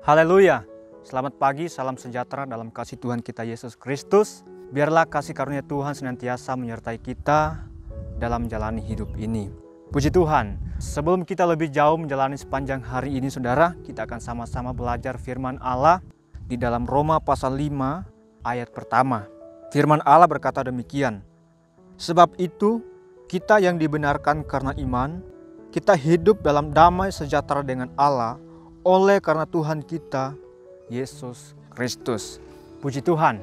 Haleluya, selamat pagi, salam sejahtera dalam kasih Tuhan kita Yesus Kristus. Biarlah kasih karunia Tuhan senantiasa menyertai kita dalam menjalani hidup ini. Puji Tuhan, sebelum kita lebih jauh menjalani sepanjang hari ini saudara, kita akan sama-sama belajar firman Allah di dalam Roma pasal 5 ayat pertama. Firman Allah berkata demikian, sebab itu kita yang dibenarkan karena iman, kita hidup dalam damai sejahtera dengan Allah oleh karena Tuhan kita, Yesus Kristus. Puji Tuhan.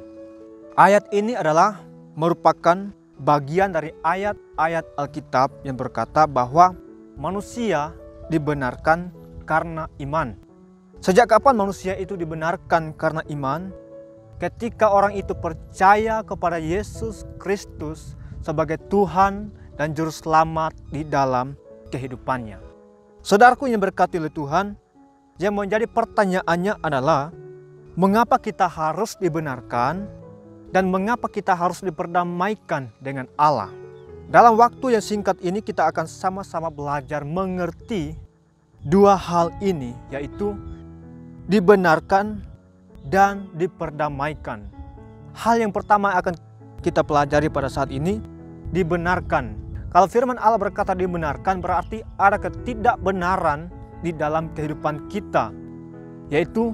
Ayat ini adalah merupakan bagian dari ayat-ayat Alkitab yang berkata bahwa manusia dibenarkan karena iman. Sejak kapan manusia itu dibenarkan karena iman? Ketika orang itu percaya kepada Yesus Kristus sebagai Tuhan dan Juru Selamat di dalam kehidupannya. Saudaraku yang berkati oleh Tuhan, yang menjadi pertanyaannya adalah mengapa kita harus dibenarkan dan mengapa kita harus diperdamaikan dengan Allah. Dalam waktu yang singkat ini kita akan sama-sama belajar mengerti dua hal ini, yaitu dibenarkan dan diperdamaikan. Hal yang pertama akan kita pelajari pada saat ini, dibenarkan. Kalau firman Allah berkata dibenarkan, berarti ada ketidakbenaran di dalam kehidupan kita, yaitu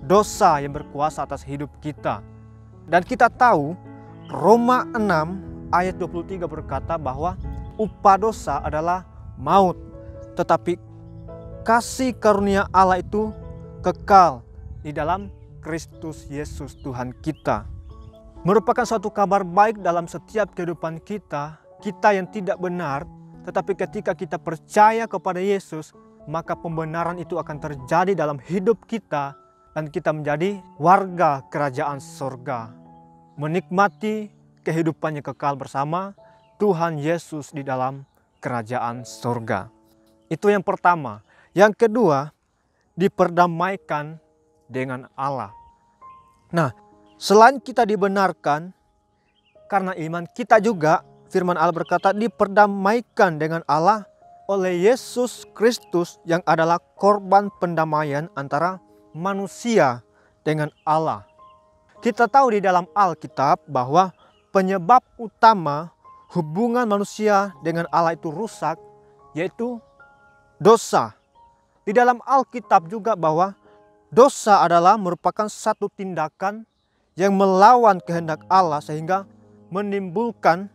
dosa yang berkuasa atas hidup kita. Dan kita tahu Roma 6 ayat 23 berkata bahwa upah dosa adalah maut, tetapi kasih karunia Allah itu kekal di dalam Kristus Yesus Tuhan kita. Merupakan suatu kabar baik dalam setiap kehidupan kita yang tidak benar, tetapi ketika kita percaya kepada Yesus, maka pembenaran itu akan terjadi dalam hidup kita dan kita menjadi warga kerajaan surga, menikmati kehidupannya kekal bersama Tuhan Yesus di dalam kerajaan surga. Itu yang pertama. Yang kedua, diperdamaikan dengan Allah. Nah, selain kita dibenarkan karena iman, kita juga, firman Allah berkata, diperdamaikan dengan Allah oleh Yesus Kristus yang adalah korban pendamaian antara manusia dengan Allah. Kita tahu di dalam Alkitab bahwa penyebab utama hubungan manusia dengan Allah itu rusak, yaitu dosa. Di dalam Alkitab juga bahwa dosa adalah merupakan satu tindakan yang melawan kehendak Allah sehingga menimbulkan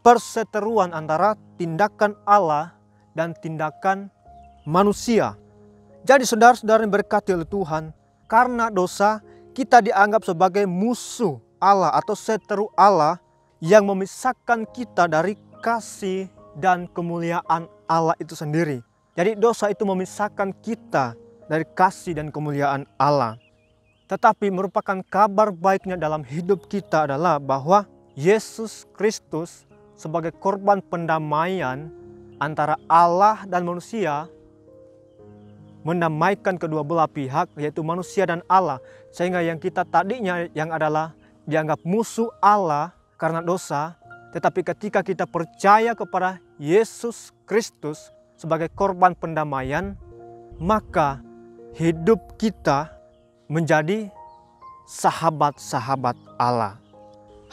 perseteruan antara tindakan Allah dan tindakan manusia. Jadi saudara-saudara yang berkati oleh Tuhan, karena dosa kita dianggap sebagai musuh Allah atau seteru Allah yang memisahkan kita dari kasih dan kemuliaan Allah itu sendiri. Jadi dosa itu memisahkan kita dari kasih dan kemuliaan Allah. Tetapi merupakan kabar baiknya dalam hidup kita adalah bahwa Yesus Kristus sebagai korban pendamaian antara Allah dan manusia, mendamaikan kedua belah pihak, yaitu manusia dan Allah, sehingga yang kita tadinya yang adalah dianggap musuh Allah karena dosa, tetapi ketika kita percaya kepada Yesus Kristus sebagai korban pendamaian, maka hidup kita menjadi sahabat-sahabat Allah.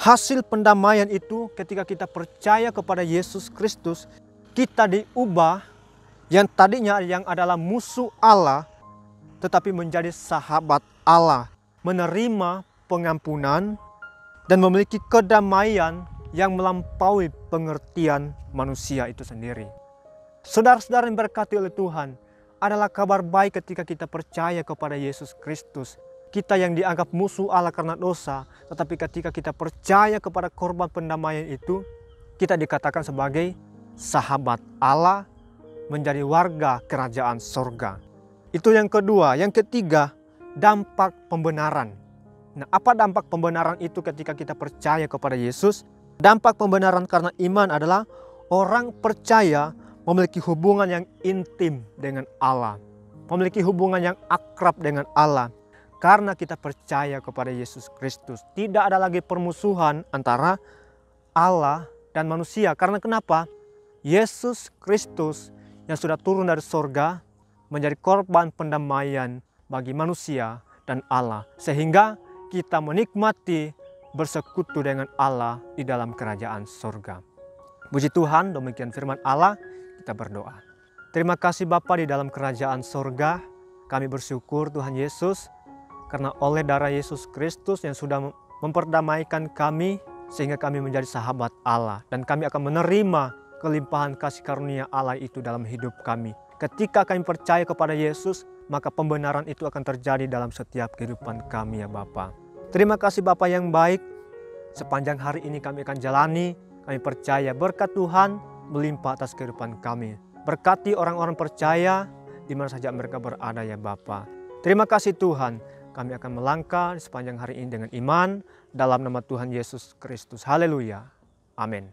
Hasil pendamaian itu ketika kita percaya kepada Yesus Kristus, kita diubah yang tadinya yang adalah musuh Allah tetapi menjadi sahabat Allah, menerima pengampunan dan memiliki kedamaian yang melampaui pengertian manusia itu sendiri. Saudara-saudara yang berkati oleh Tuhan, adalah kabar baik ketika kita percaya kepada Yesus Kristus. Kita yang dianggap musuh Allah karena dosa, tetapi ketika kita percaya kepada korban pendamaian itu, kita dikatakan sebagai sahabat Allah, menjadi warga kerajaan surga. Itu yang kedua. Yang ketiga, dampak pembenaran. Nah, apa dampak pembenaran itu ketika kita percaya kepada Yesus? Dampak pembenaran karena iman adalah orang percaya memiliki hubungan yang intim dengan Allah, memiliki hubungan yang akrab dengan Allah. Karena kita percaya kepada Yesus Kristus, tidak ada lagi permusuhan antara Allah dan manusia. Karena kenapa? Yesus Kristus yang sudah turun dari sorga menjadi korban pendamaian bagi manusia dan Allah, sehingga kita menikmati bersekutu dengan Allah di dalam kerajaan surga. Puji Tuhan, demikian firman Allah, kita berdoa. Terima kasih Bapa di dalam kerajaan surga, kami bersyukur Tuhan Yesus, karena oleh darah Yesus Kristus yang sudah memperdamaikan kami, sehingga kami menjadi sahabat Allah, dan kami akan menerima kelimpahan kasih karunia Allah itu dalam hidup kami. Ketika kami percaya kepada Yesus, maka pembenaran itu akan terjadi dalam setiap kehidupan kami ya Bapa. Terima kasih Bapa yang baik, sepanjang hari ini kami akan jalani, kami percaya berkat Tuhan melimpah atas kehidupan kami. Berkati orang-orang percaya di mana saja mereka berada ya Bapa. Terima kasih Tuhan, kami akan melangkah di sepanjang hari ini dengan iman dalam nama Tuhan Yesus Kristus. Haleluya. Amin.